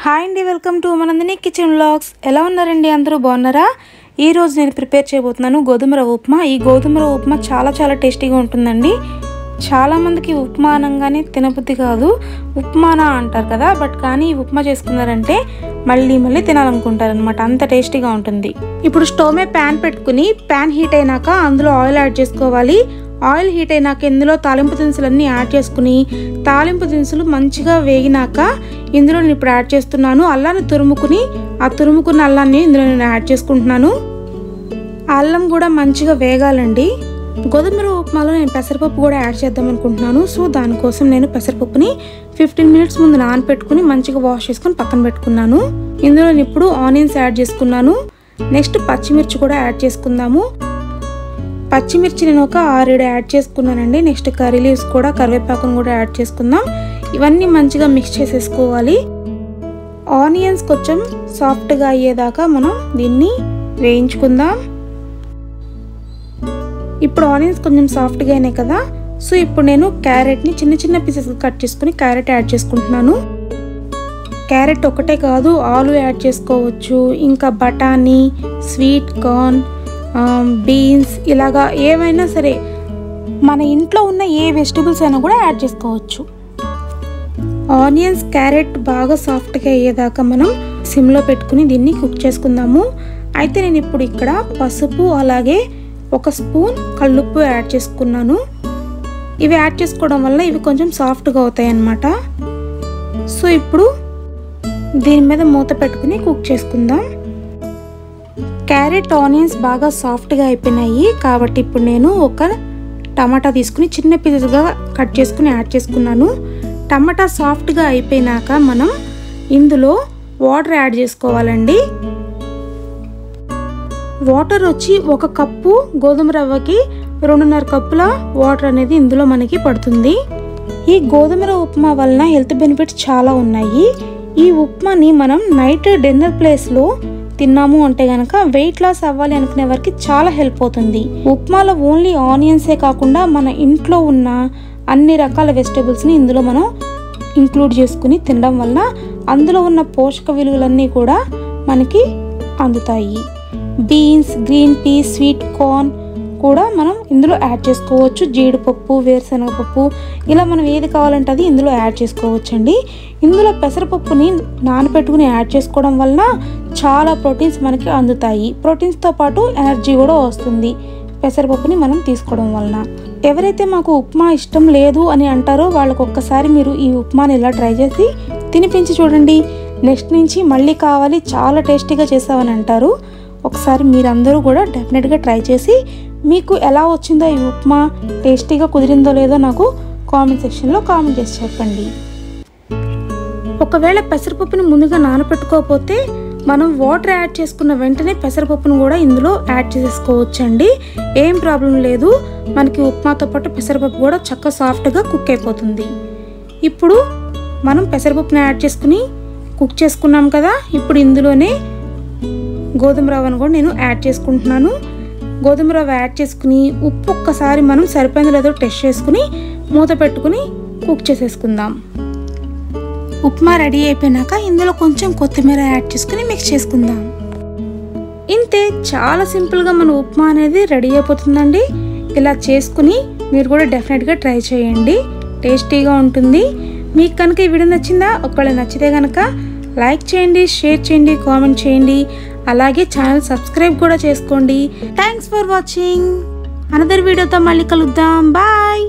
Hi అండి, welcome to మనందిని kitchen vlogs. ఎలా ఉన్నారండి? అందరూ బాగున్నారా? ఈ రోజు నేను ప్రిపేర్ చేయబోతున్నాను గోధుమ రవ్వ ఉప్మా. ఈ గోధుమ రవ్వ ఉప్మా చాలా టేస్టీగా ఉంటుందండి. చాలామందికి ఉప్మా అనగానే తినబుద్ధి కాదు, ఉప్మానా అంటారు కదా. బట్ కానీ ఈ ఉప్మా చేసుకున్నారంటే మళ్ళీ తినాలనుకుంటారనమాట, అంత టేస్టీగా ఉంటుంది. ఇప్పుడు స్టవ్ మీద ప్యాన్ పెట్టుకుని ప్యాన్ హీట్ అయినాక అందులో ఆయిల్ యాడ్ చేసుకోవాలి. ఆయిల్ హీట్ అయినాక ఇందులో తాలింపు దినుసులన్నీ యాడ్ చేసుకుని తాలింపు దినుసులు మంచిగా వేగినాక ఇందులో నేను ఇప్పుడు యాడ్ చేస్తున్నాను అల్లాన్ని తురుముకుని, ఆ తురుముకున్న అల్లాన్ని ఇందులో నేను యాడ్ చేసుకుంటున్నాను. అల్లం కూడా మంచిగా వేగాలండి. గోధుమ రవ్వ ఉప్మాలో నేను పెసరపప్పు కూడా యాడ్ చేద్దాం అనుకుంటున్నాను. సో దానికోసం నేను పెసరపప్పుని 15 మినిట్స్ ముందు నానపెట్టుకుని మంచిగా వాష్ చేసుకుని పక్కన పెట్టుకున్నాను. ఇందులో నేను ఇప్పుడు ఆనియన్స్ యాడ్ చేసుకున్నాను. నెక్స్ట్ పచ్చిమిర్చి కూడా యాడ్ చేసుకుందాము. పచ్చిమిర్చి నేను ఒక 6-7 యాడ్ చేసుకున్నానండి. నెక్స్ట్ కర్రీ లీవ్స్ కూడా, కరివేపాకును కూడా యాడ్ చేసుకుందాం. ఇవన్నీ మంచిగా మిక్స్ చేసేసుకోవాలి. ఆనియన్స్ కొంచెం సాఫ్ట్గా అయ్యేదాకా మనం దీన్ని వేయించుకుందాం. ఇప్పుడు ఆనియన్స్ కొంచెం సాఫ్ట్గా అయినాయి కదా. సో ఇప్పుడు నేను క్యారెట్ని చిన్న పీసెస్గా కట్ చేసుకుని క్యారెట్ యాడ్ చేసుకుంటున్నాను. క్యారెట్ ఒకటే కాదు, ఆలు యాడ్ చేసుకోవచ్చు, ఇంకా బఠానీ, స్వీట్ కార్న్, బీన్స్, ఇలాగా ఏవైనా సరే మన ఇంట్లో ఉన్న ఏ వెజిటబుల్స్ అయినా కూడా యాడ్ చేసుకోవచ్చు. ఆనియన్స్, క్యారెట్ బాగా సాఫ్ట్గా అయ్యేదాకా మనం సిమ్లో పెట్టుకుని దీన్ని కుక్ చేసుకుందాము. అయితే నేను ఇప్పుడు ఇక్కడ పసుపు అలాగే 1 స్పూన్ కల్లుప్పు యాడ్ చేసుకున్నాను. ఇవి యాడ్ చేసుకోవడం వల్ల ఇవి కొంచెం సాఫ్ట్గా అవుతాయి అన్నమాట. సో ఇప్పుడు దీని మీద మూత పెట్టుకుని కుక్ చేసుకుందాం. క్యారెట్, ఆనియన్స్ బాగా సాఫ్ట్గా అయిపోయినాయి కాబట్టి ఇప్పుడు నేను ఒక టమాటా తీసుకుని చిన్న పీసెస్గా కట్ చేసుకుని యాడ్ చేసుకున్నాను. టమాటా సాఫ్ట్గా అయిపోయినాక మనం ఇందులో వాటర్ యాడ్ చేసుకోవాలండి. వాటర్ వచ్చి 1 కప్పు గోధుమ రవ్వకి 2.5 కప్పుల వాటర్ అనేది ఇందులో మనకి పడుతుంది. ఈ గోధుమ రవ్వ ఉప్మా వలన హెల్త్ బెనిఫిట్స్ చాలా ఉన్నాయి. ఈ ఉప్మాని మనం నైట్ డిన్నర్ ప్లేస్లో తిన్నాము అంటే కనుక వెయిట్ లాస్ అవ్వాలి అనుకునే వారికి చాలా హెల్ప్ అవుతుంది. ఉప్మాలో ఓన్లీ ఆనియన్సే కాకుండా మన ఇంట్లో ఉన్న అన్ని రకాల వెజిటబుల్స్ని ఇందులో మనం ఇంక్లూడ్ చేసుకుని తినడం వలన అందులో ఉన్న పోషక విలువలన్నీ కూడా మనకి అందుతాయి. Beans, green peas, sweet corn కూడా మనం ఇందులో యాడ్ చేసుకోవచ్చు. జీడిపప్పు, వేరుశనగపప్పు, ఇలా మనం ఏది కావాలంటే అది ఇందులో యాడ్ చేసుకోవచ్చండి. ఇందులో పెసరపప్పుని నానబెట్టుకుని యాడ్ చేసుకోవడం వలన చాలా ప్రోటీన్స్ మనకి అందుతాయి. ప్రోటీన్స్తో పాటు ఎనర్జీ కూడా వస్తుంది పెసరపప్పుని మనం తీసుకోవడం వలన. ఎవరైతే మాకు ఉప్మా ఇష్టం లేదు అని అంటారో వాళ్ళకు ఒక్కసారి మీరు ఈ ఉప్మాని ఇలా ట్రై చేసి తినిపించి చూడండి. నెక్స్ట్ నుంచి మళ్ళీ కావాలి, చాలా టేస్టీగా చేసావని అంటారు. ఒకసారి మీరందరూ కూడా డెఫినెట్గా ట్రై చేసి మీకు ఎలా వచ్చిందో, ఈ ఉప్మా టేస్టీగా కుదిరిందో లేదో నాకు కామెంట్ సెక్షన్లో కామెంట్ చేసి చెప్పండి. ఒకవేళ పెసరపప్పుని ముందుగా నానపెట్టుకోకపోతే మనం వాటర్ యాడ్ చేసుకున్న వెంటనే పెసరపప్పును కూడా ఇందులో యాడ్ చేసేసుకోవచ్చండి. ఏం ప్రాబ్లం లేదు. మనకి ఉప్మాతో పాటు పెసరపప్పు కూడా చక్కగా సాఫ్ట్గా కుక్ అయిపోతుంది. ఇప్పుడు మనం పెసరపప్పుని యాడ్ చేసుకుని కుక్ చేసుకున్నాం కదా. ఇప్పుడు ఇందులోనే గోధుమ రవ్వను కూడా నేను యాడ్ చేసుకుంటున్నాను. గోధుమ రవ్వ యాడ్ చేసుకుని ఉప్పు ఒక్కసారి మనం సరిపోయిందో లేదో టెస్ట్ చేసుకుని మూత పెట్టుకుని కుక్ చేసేసుకుందాం. ఉప్మా రెడీ అయిపోయినాక ఇందులో కొంచెం కొత్తిమీర యాడ్ చేసుకుని మిక్స్ చేసుకుందాం. ఇంతే, చాలా సింపుల్గా మన ఉప్మా అనేది రెడీ అయిపోతుందండి. ఇలా చేసుకుని మీరు కూడా డెఫినెట్గా ట్రై చేయండి, టేస్టీగా ఉంటుంది. మీకు కనుక ఈ వీడియో నచ్చిందా? ఒకవేళ నచ్చితే కనుక లైక్ చేయండి, షేర్ చేయండి, కామెంట్ చేయండి, అలాగే ఛానల్ సబ్స్క్రైబ్ కూడా చేసుకోండి. Thanks for watching. అనదర్ వీడియోతో మళ్ళీ కలుద్దాం. బాయ్.